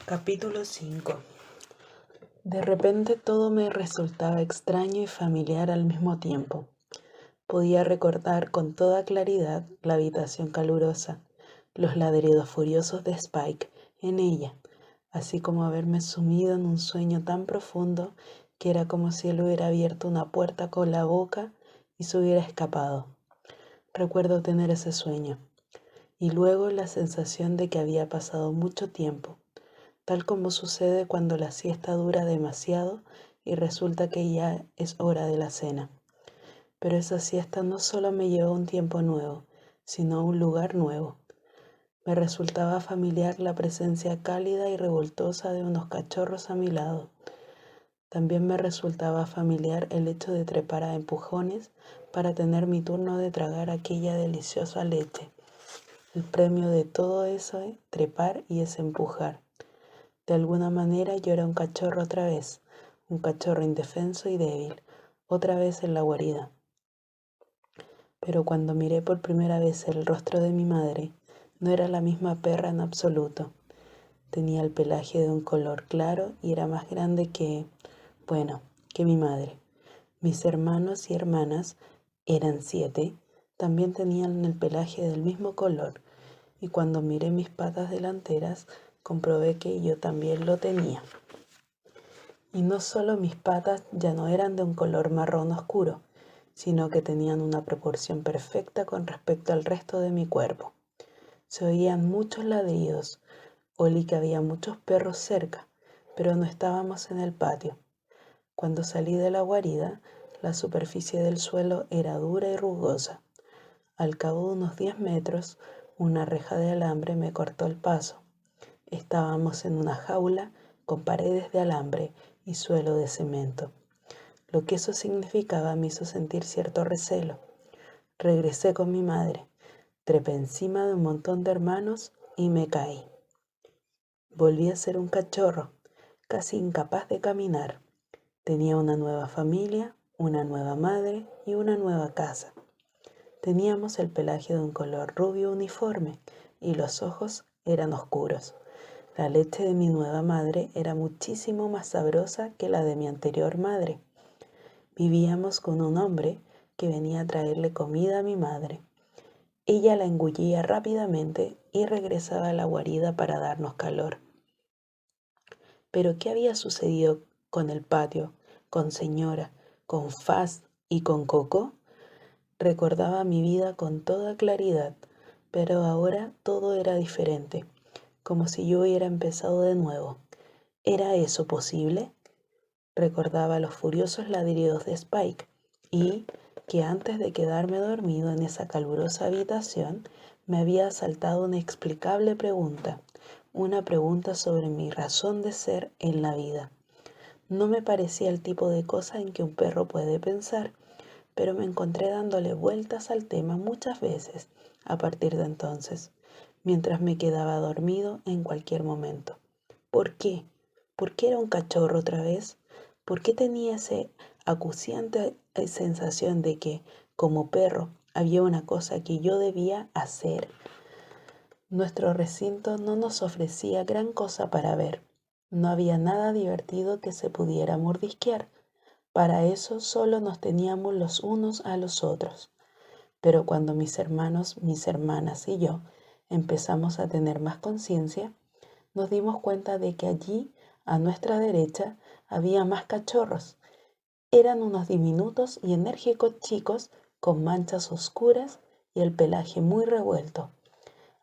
Capítulo 5. De repente todo me resultaba extraño y familiar al mismo tiempo. Podía recordar con toda claridad la habitación calurosa, los ladridos furiosos de Spike en ella, así como haberme sumido en un sueño tan profundo que era como si él hubiera abierto una puerta con la boca y se hubiera escapado. Recuerdo tener ese sueño, y luego la sensación de que había pasado mucho tiempo, tal como sucede cuando la siesta dura demasiado y resulta que ya es hora de la cena. Pero esa siesta no solo me llevó a un tiempo nuevo, sino a un lugar nuevo. Me resultaba familiar la presencia cálida y revoltosa de unos cachorros a mi lado. También me resultaba familiar el hecho de trepar a empujones para tener mi turno de tragar aquella deliciosa leche. El premio de todo eso es trepar y es empujar. De alguna manera yo era un cachorro otra vez, un cachorro indefenso y débil, otra vez en la guarida. Pero cuando miré por primera vez el rostro de mi madre, no era la misma perra en absoluto. Tenía el pelaje de un color claro y era más grande que mi madre. Mis hermanos y hermanas, eran 7, también tenían el pelaje del mismo color, y cuando miré mis patas delanteras, comprobé que yo también lo tenía. Y no solo mis patas ya no eran de un color marrón oscuro, sino que tenían una proporción perfecta con respecto al resto de mi cuerpo. Se oían muchos ladridos, olí que había muchos perros cerca, pero no estábamos en el patio. Cuando salí de la guarida, la superficie del suelo era dura y rugosa. Al cabo de unos 10 metros, una reja de alambre me cortó el paso. Estábamos en una jaula con paredes de alambre y suelo de cemento. Lo que eso significaba me hizo sentir cierto recelo. Regresé con mi madre, trepé encima de un montón de hermanos y me caí. Volví a ser un cachorro, casi incapaz de caminar. Tenía una nueva familia, una nueva madre y una nueva casa. Teníamos el pelaje de un color rubio uniforme y los ojos eran oscuros. La leche de mi nueva madre era muchísimo más sabrosa que la de mi anterior madre. Vivíamos con un hombre que venía a traerle comida a mi madre. Ella la engullía rápidamente y regresaba a la guarida para darnos calor. Pero ¿qué había sucedido con el patio, con Señora, con Faz y con Coco? Recordaba mi vida con toda claridad, pero ahora todo era diferente, como si yo hubiera empezado de nuevo. ¿Era eso posible? Recordaba los furiosos ladridos de Spike y que antes de quedarme dormido en esa calurosa habitación me había asaltado una inexplicable pregunta, una pregunta sobre mi razón de ser en la vida. No me parecía el tipo de cosa en que un perro puede pensar, pero me encontré dándole vueltas al tema muchas veces a partir de entonces, mientras me quedaba dormido en cualquier momento. ¿Por qué? ¿Por qué era un cachorro otra vez? ¿Por qué tenía esa acuciante sensación de que, como perro, había una cosa que yo debía hacer? Nuestro recinto no nos ofrecía gran cosa para ver. No había nada divertido que se pudiera mordisquear. Para eso solo nos teníamos los unos a los otros. Pero cuando mis hermanos, mis hermanas y yo empezamos a tener más conciencia, nos dimos cuenta de que allí, a nuestra derecha, había más cachorros. Eran unos diminutos y enérgicos chicos con manchas oscuras y el pelaje muy revuelto.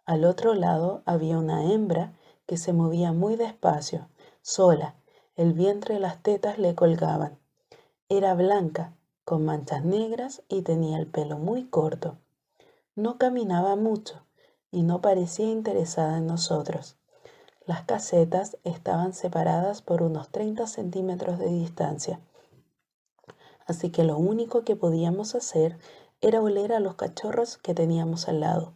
Al otro lado había una hembra que se movía muy despacio, sola. El vientre y las tetas le colgaban. Era blanca, con manchas negras y tenía el pelo muy corto. No caminaba mucho y no parecía interesada en nosotros. Las casetas estaban separadas por unos 30 centímetros de distancia, así que lo único que podíamos hacer era oler a los cachorros que teníamos al lado.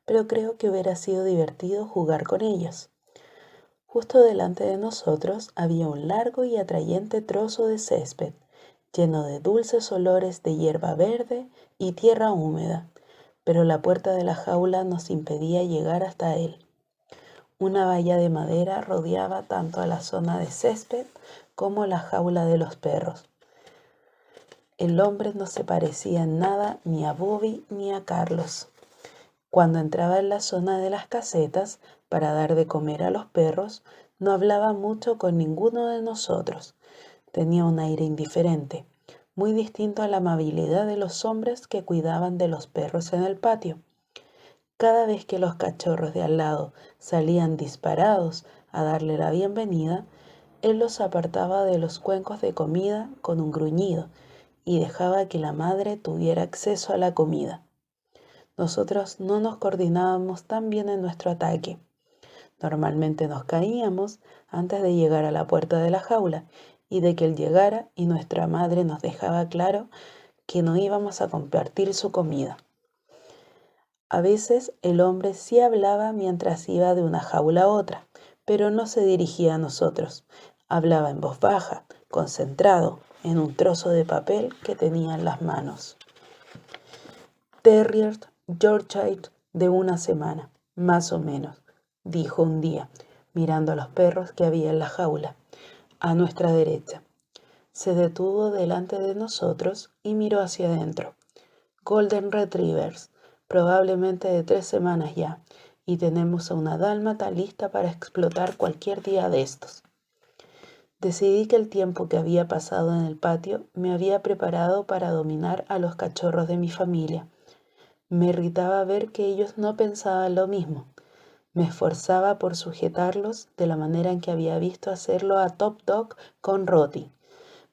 Pero creo que hubiera sido divertido jugar con ellos. Justo delante de nosotros había un largo y atrayente trozo de césped, lleno de dulces olores de hierba verde y tierra húmeda, pero la puerta de la jaula nos impedía llegar hasta él. Una valla de madera rodeaba tanto a la zona de césped como la jaula de los perros. El hombre no se parecía en nada ni a Bobby ni a Carlos. Cuando entraba en la zona de las casetas para dar de comer a los perros, no hablaba mucho con ninguno de nosotros. Tenía un aire indiferente, muy distinto a la amabilidad de los hombres que cuidaban de los perros en el patio. Cada vez que los cachorros de al lado salían disparados a darle la bienvenida, él los apartaba de los cuencos de comida con un gruñido y dejaba que la madre tuviera acceso a la comida. Nosotros no nos coordinábamos tan bien en nuestro ataque. Normalmente nos caíamos antes de llegar a la puerta de la jaula y de que él llegara y nuestra madre nos dejaba claro que no íbamos a compartir su comida. A veces el hombre sí hablaba mientras iba de una jaula a otra, pero no se dirigía a nosotros. Hablaba en voz baja, concentrado en un trozo de papel que tenía en las manos. Terrier Yorkshire de una semana, más o menos, dijo un día, mirando a los perros que había en la jaula, a nuestra derecha. Se detuvo delante de nosotros y miró hacia adentro. Golden Retrievers, probablemente de 3 semanas ya, y tenemos a una dálmata lista para explotar cualquier día de estos. Decidí que el tiempo que había pasado en el patio me había preparado para dominar a los cachorros de mi familia. Me irritaba ver que ellos no pensaban lo mismo. Me esforzaba por sujetarlos de la manera en que había visto hacerlo a Top Dog con Roti.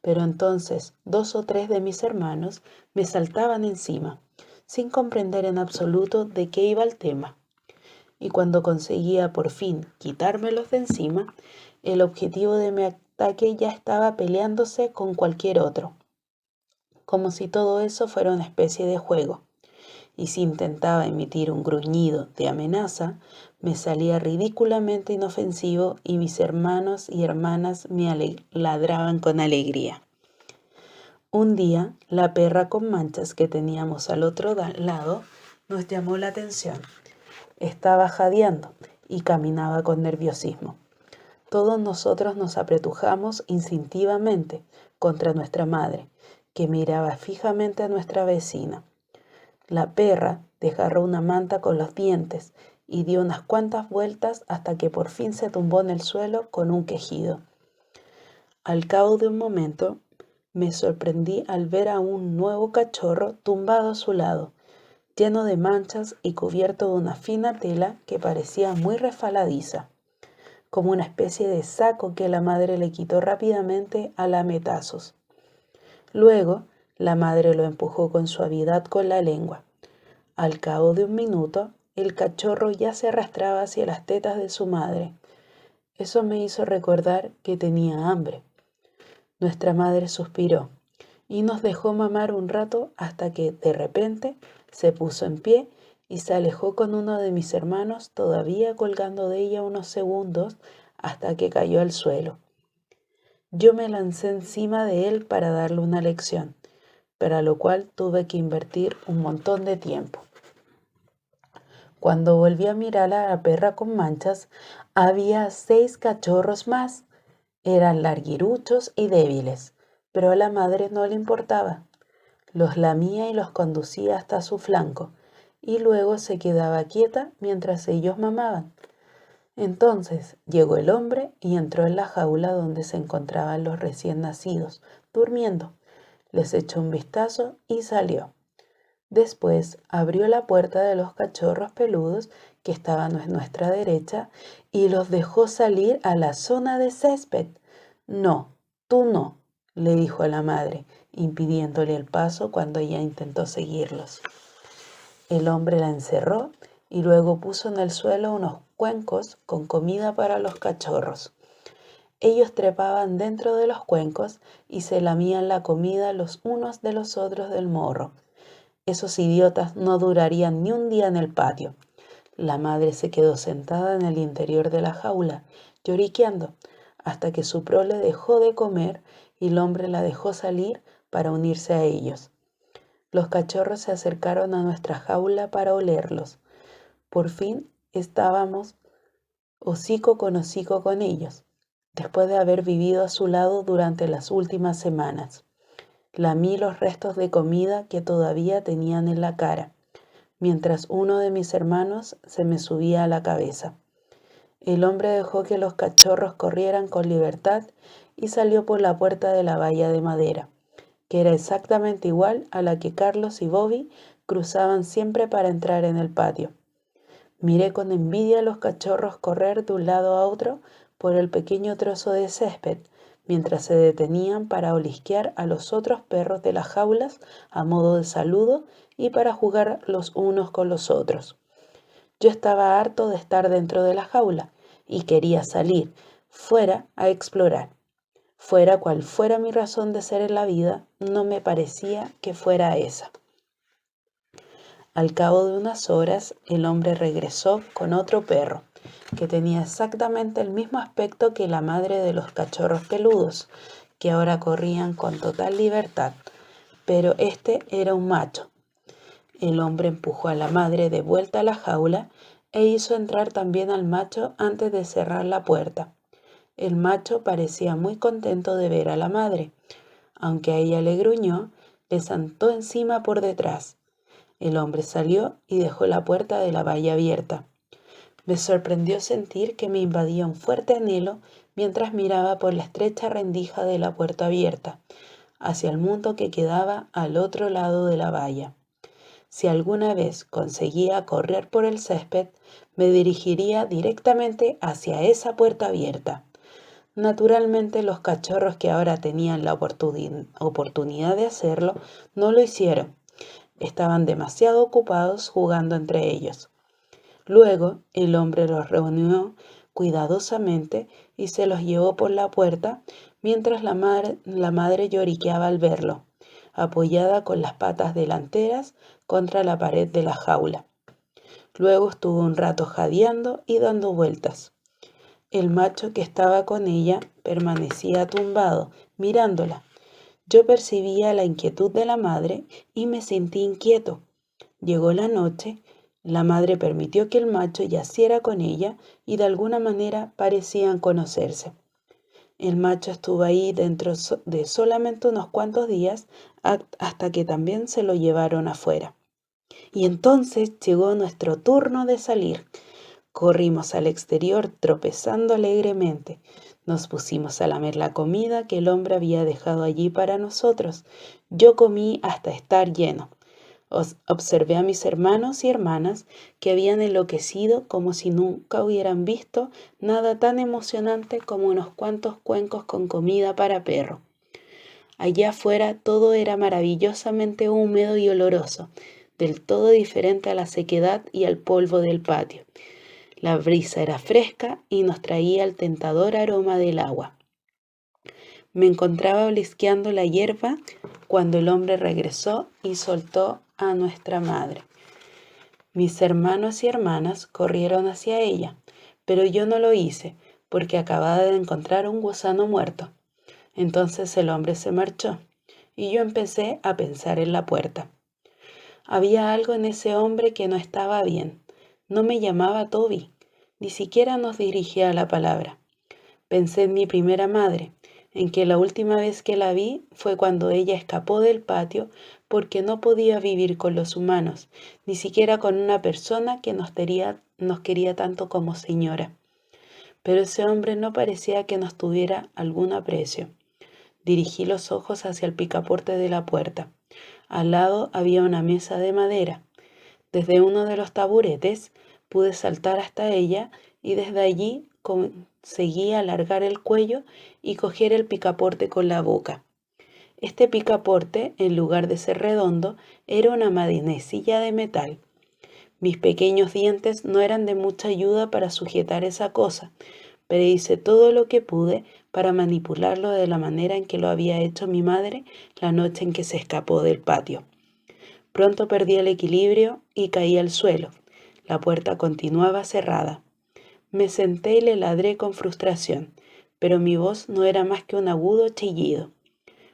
Pero entonces 2 o 3 de mis hermanos me saltaban encima, sin comprender en absoluto de qué iba el tema. Y cuando conseguía por fin quitármelos de encima, el objetivo de mi ataque ya estaba peleándose con cualquier otro, como si todo eso fuera una especie de juego. Y si intentaba emitir un gruñido de amenaza, me salía ridículamente inofensivo y mis hermanos y hermanas me ladraban con alegría. Un día, la perra con manchas que teníamos al otro lado nos llamó la atención. Estaba jadeando y caminaba con nerviosismo. Todos nosotros nos apretujamos instintivamente contra nuestra madre, que miraba fijamente a nuestra vecina. La perra desgarró una manta con los dientes y dio unas cuantas vueltas hasta que por fin se tumbó en el suelo con un quejido. Al cabo de un momento, me sorprendí al ver a un nuevo cachorro tumbado a su lado, lleno de manchas y cubierto de una fina tela que parecía muy resbaladiza, como una especie de saco que la madre le quitó rápidamente a lametazos. Luego, la madre lo empujó con suavidad con la lengua. Al cabo de un minuto, el cachorro ya se arrastraba hacia las tetas de su madre. Eso me hizo recordar que tenía hambre. Nuestra madre suspiró y nos dejó mamar un rato hasta que, de repente, se puso en pie y se alejó con uno de mis hermanos todavía colgando de ella unos segundos hasta que cayó al suelo. Yo me lancé encima de él para darle una lección, para lo cual tuve que invertir un montón de tiempo. Cuando volví a mirar a la perra con manchas, había 6 cachorros más. Eran larguiruchos y débiles, pero a la madre no le importaba. Los lamía y los conducía hasta su flanco, y luego se quedaba quieta mientras ellos mamaban. Entonces llegó el hombre y entró en la jaula donde se encontraban los recién nacidos, durmiendo. Les echó un vistazo y salió. Después abrió la puerta de los cachorros peludos que estaban a nuestra derecha y los dejó salir a la zona de césped. No, tú no, le dijo a la madre, impidiéndole el paso cuando ella intentó seguirlos. El hombre la encerró y luego puso en el suelo unos cuencos con comida para los cachorros. Ellos trepaban dentro de los cuencos y se lamían la comida los unos de los otros del morro. Esos idiotas no durarían ni un día en el patio. La madre se quedó sentada en el interior de la jaula, lloriqueando, hasta que su prole dejó de comer y el hombre la dejó salir para unirse a ellos. Los cachorros se acercaron a nuestra jaula para olerlos. Por fin estábamos hocico con ellos, después de haber vivido a su lado durante las últimas semanas. Lamí los restos de comida que todavía tenían en la cara, mientras uno de mis hermanos se me subía a la cabeza. El hombre dejó que los cachorros corrieran con libertad y salió por la puerta de la valla de madera, que era exactamente igual a la que Carlos y Bobby cruzaban siempre para entrar en el patio. Miré con envidia a los cachorros correr de un lado a otro por el pequeño trozo de césped, mientras se detenían para olisquear a los otros perros de las jaulas a modo de saludo y para jugar los unos con los otros. Yo estaba harto de estar dentro de la jaula y quería salir, fuera, a explorar. Fuera cual fuera mi razón de ser en la vida, no me parecía que fuera esa. Al cabo de unas horas, el hombre regresó con otro perro, que tenía exactamente el mismo aspecto que la madre de los cachorros peludos, que ahora corrían con total libertad, pero este era un macho. El hombre empujó a la madre de vuelta a la jaula e hizo entrar también al macho antes de cerrar la puerta. El macho parecía muy contento de ver a la madre. Aunque a ella le gruñó, le saltó encima por detrás. El hombre salió y dejó la puerta de la valla abierta. Me sorprendió sentir que me invadía un fuerte anhelo mientras miraba por la estrecha rendija de la puerta abierta, hacia el mundo que quedaba al otro lado de la valla. Si alguna vez conseguía correr por el césped, me dirigiría directamente hacia esa puerta abierta. Naturalmente, los cachorros que ahora tenían la oportunidad de hacerlo no lo hicieron. Estaban demasiado ocupados jugando entre ellos. Luego, el hombre los reunió cuidadosamente y se los llevó por la puerta mientras la madre lloriqueaba al verlo, apoyada con las patas delanteras contra la pared de la jaula. Luego estuvo un rato jadeando y dando vueltas. El macho que estaba con ella permanecía tumbado, mirándola. Yo percibía la inquietud de la madre y me sentí inquieto. Llegó la noche, la madre permitió que el macho yaciera con ella y de alguna manera parecían conocerse. El macho estuvo ahí dentro de solamente unos cuantos días hasta que también se lo llevaron afuera. Y entonces llegó nuestro turno de salir. Corrimos al exterior tropezando alegremente. Nos pusimos a lamer la comida que el hombre había dejado allí para nosotros. Yo comí hasta estar lleno. Observé a mis hermanos y hermanas que habían enloquecido como si nunca hubieran visto nada tan emocionante como unos cuantos cuencos con comida para perro. Allá afuera todo era maravillosamente húmedo y oloroso, del todo diferente a la sequedad y al polvo del patio. La brisa era fresca y nos traía el tentador aroma del agua. Me encontraba olisqueando la hierba cuando el hombre regresó y soltó a nuestra madre. Mis hermanos y hermanas corrieron hacia ella, pero yo no lo hice porque acababa de encontrar un gusano muerto. Entonces el hombre se marchó y yo empecé a pensar en la puerta. Había algo en ese hombre que no estaba bien. No me llamaba Toby, ni siquiera nos dirigía la palabra. Pensé en mi primera madre, en que la última vez que la vi fue cuando ella escapó del patio porque no podía vivir con los humanos, ni siquiera con una persona que nos quería tanto como señora. Pero ese hombre no parecía que nos tuviera algún aprecio. Dirigí los ojos hacia el picaporte de la puerta. Al lado había una mesa de madera. Desde uno de los taburetes pude saltar hasta ella y desde allí conseguí alargar el cuello y coger el picaporte con la boca. Este picaporte, en lugar de ser redondo, era una manecilla de metal. Mis pequeños dientes no eran de mucha ayuda para sujetar esa cosa, pero hice todo lo que pude para manipularlo de la manera en que lo había hecho mi madre la noche en que se escapó del patio. Pronto perdí el equilibrio y caí al suelo. La puerta continuaba cerrada. Me senté y le ladré con frustración, pero mi voz no era más que un agudo chillido.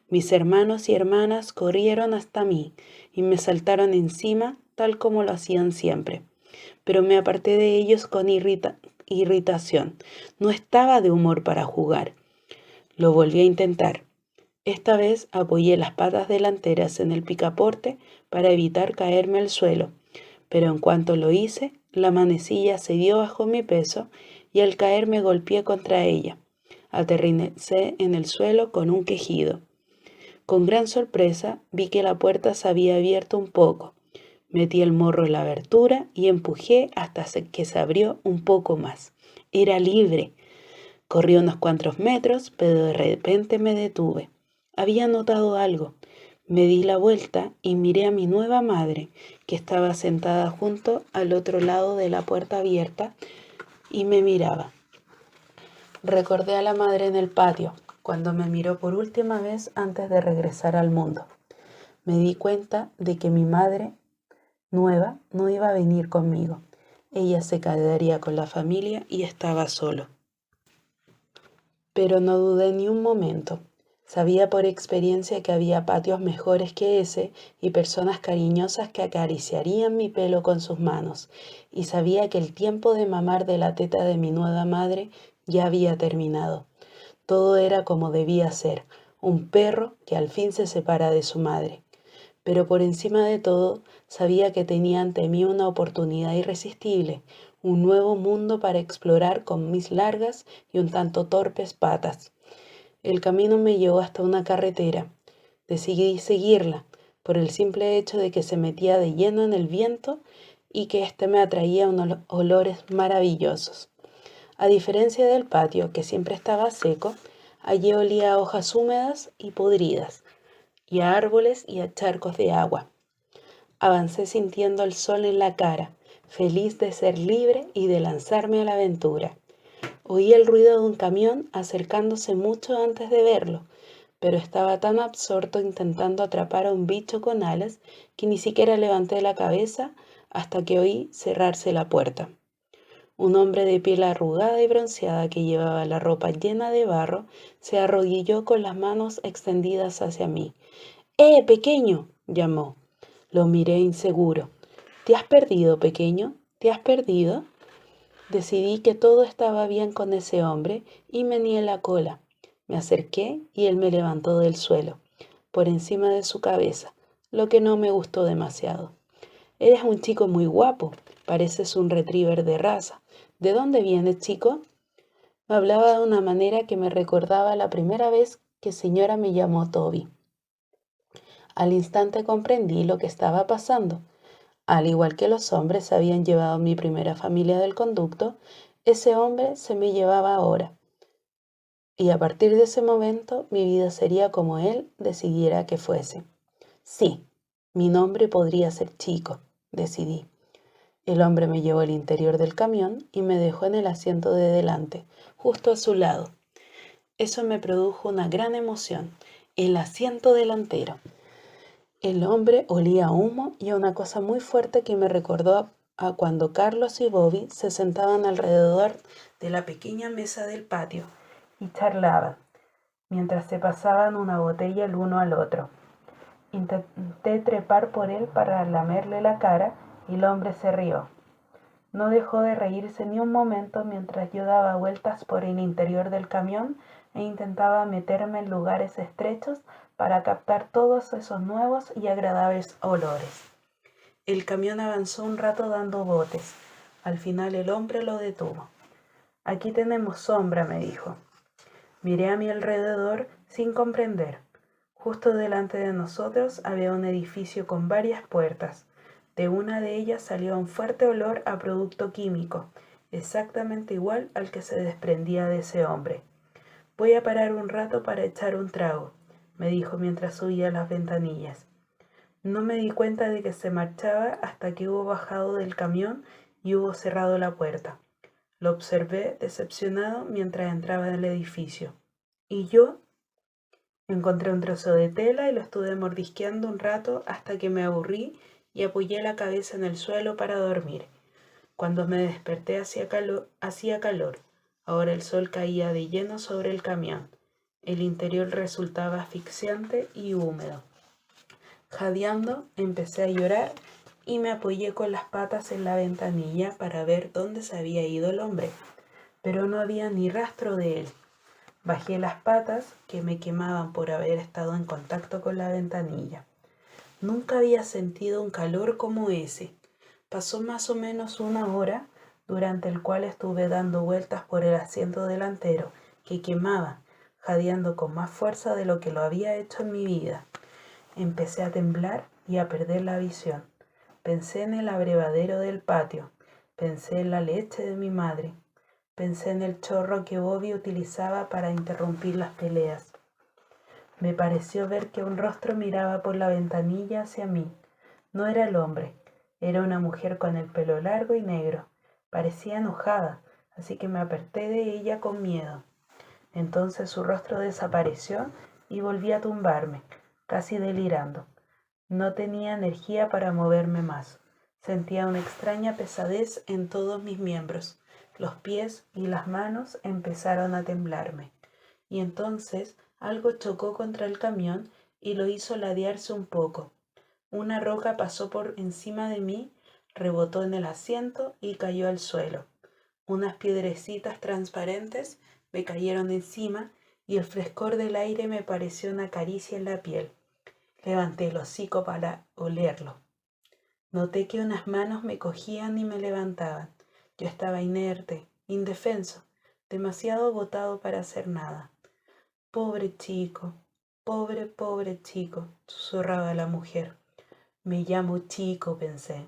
Mis hermanos y hermanas corrieron hasta mí y me saltaron encima tal como lo hacían siempre, pero me aparté de ellos con irritación. No estaba de humor para jugar. Lo volví a intentar. Esta vez apoyé las patas delanteras en el picaporte para evitar caerme al suelo, pero en cuanto lo hice, la manecilla cedió bajo mi peso y al caer me golpeé contra ella. Aterricé en el suelo con un quejido. Con gran sorpresa vi que la puerta se había abierto un poco. Metí el morro en la abertura y empujé hasta que se abrió un poco más. Era libre. Corrí unos cuantos metros, pero de repente me detuve. Había notado algo. Me di la vuelta y miré a mi nueva madre, que estaba sentada junto al otro lado de la puerta abierta y me miraba. Recordé a la madre en el patio, cuando me miró por última vez antes de regresar al mundo. Me di cuenta de que mi madre nueva no iba a venir conmigo. Ella se quedaría con la familia y estaba solo. Pero no dudé ni un momento. Sabía por experiencia que había patios mejores que ese y personas cariñosas que acariciarían mi pelo con sus manos. Y sabía que el tiempo de mamar de la teta de mi nueva madre ya había terminado. Todo era como debía ser, un perro que al fin se separa de su madre. Pero por encima de todo, sabía que tenía ante mí una oportunidad irresistible, un nuevo mundo para explorar con mis largas y un tanto torpes patas. El camino me llevó hasta una carretera. Decidí seguirla, por el simple hecho de que se metía de lleno en el viento y que éste me atraía unos olores maravillosos. A diferencia del patio, que siempre estaba seco, allí olía a hojas húmedas y podridas, y a árboles y a charcos de agua. Avancé sintiendo el sol en la cara, feliz de ser libre y de lanzarme a la aventura. Oí el ruido de un camión acercándose mucho antes de verlo, pero estaba tan absorto intentando atrapar a un bicho con alas que ni siquiera levanté la cabeza hasta que oí cerrarse la puerta. Un hombre de piel arrugada y bronceada que llevaba la ropa llena de barro se arrodilló con las manos extendidas hacia mí. Pequeño! Llamó. Lo miré inseguro. ¿Te has perdido, pequeño? ¿Te has perdido? Decidí que todo estaba bien con ese hombre y meneé la cola. Me acerqué y él me levantó del suelo, por encima de su cabeza, lo que no me gustó demasiado. Eres un chico muy guapo, pareces un retriever de raza. ¿De dónde vienes, chico? Me hablaba de una manera que me recordaba la primera vez que señora me llamó Toby. Al instante comprendí lo que estaba pasando. Al igual que los hombres habían llevado mi primera familia del conducto, ese hombre se me llevaba ahora. Y a partir de ese momento mi vida sería como él decidiera que fuese. Sí, mi nombre podría ser Chico, decidí. El hombre me llevó al interior del camión y me dejó en el asiento de delante, justo a su lado. Eso me produjo una gran emoción, el asiento delantero. El hombre olía a humo y a una cosa muy fuerte que me recordó a cuando Carlos y Bobby se sentaban alrededor de la pequeña mesa del patio y charlaban, mientras se pasaban una botella el uno al otro. Intenté trepar por él para lamerle la cara y el hombre se rió. No dejó de reírse ni un momento mientras yo daba vueltas por el interior del camión e intentaba meterme en lugares estrechos para captar todos esos nuevos y agradables olores. El camión avanzó un rato dando botes. Al final el hombre lo detuvo. Aquí tenemos sombra, me dijo. Miré a mi alrededor sin comprender. Justo delante de nosotros había un edificio con varias puertas. De una de ellas salía un fuerte olor a producto químico, exactamente igual al que se desprendía de ese hombre. Voy a parar un rato para echar un trago, me dijo mientras subía las ventanillas. No me di cuenta de que se marchaba hasta que hubo bajado del camión y hubo cerrado la puerta. Lo observé decepcionado mientras entraba en el edificio. ¿Y yo? Encontré un trozo de tela y lo estuve mordisqueando un rato hasta que me aburrí y apoyé la cabeza en el suelo para dormir. Cuando me desperté hacía calor. Ahora el sol caía de lleno sobre el camión. El interior resultaba asfixiante y húmedo. Jadeando, empecé a llorar y me apoyé con las patas en la ventanilla para ver dónde se había ido el hombre. pero no había ni rastro de él. Bajé las patas que me quemaban por haber estado en contacto con la ventanilla. Nunca había sentido un calor como ese. Pasó más o menos una hora, durante el cual estuve dando vueltas por el asiento delantero, que quemaba, jadeando con más fuerza de lo que lo había hecho en mi vida. Empecé a temblar y a perder la visión. Pensé en el abrevadero del patio, pensé en la leche de mi madre, pensé en el chorro que Bobby utilizaba para interrumpir las peleas. Me pareció ver que un rostro miraba por la ventanilla hacia mí. No era el hombre, era una mujer con el pelo largo y negro. Parecía enojada, así que me aparté de ella con miedo. Entonces su rostro desapareció y volví a tumbarme, casi delirando. No tenía energía para moverme más. Sentía una extraña pesadez en todos mis miembros. Los pies y las manos empezaron a temblarme. Y entonces algo chocó contra el camión y lo hizo ladearse un poco. Una roca pasó por encima de mí, rebotó en el asiento y cayó al suelo. Unas piedrecitas transparentes me cayeron encima y el frescor del aire me pareció una caricia en la piel. Levanté el hocico para olerlo. Noté que unas manos me cogían y me levantaban. Yo estaba inerte, indefenso, demasiado agotado para hacer nada. Pobre chico, pobre chico, susurraba la mujer. Me llamo Chico, pensé.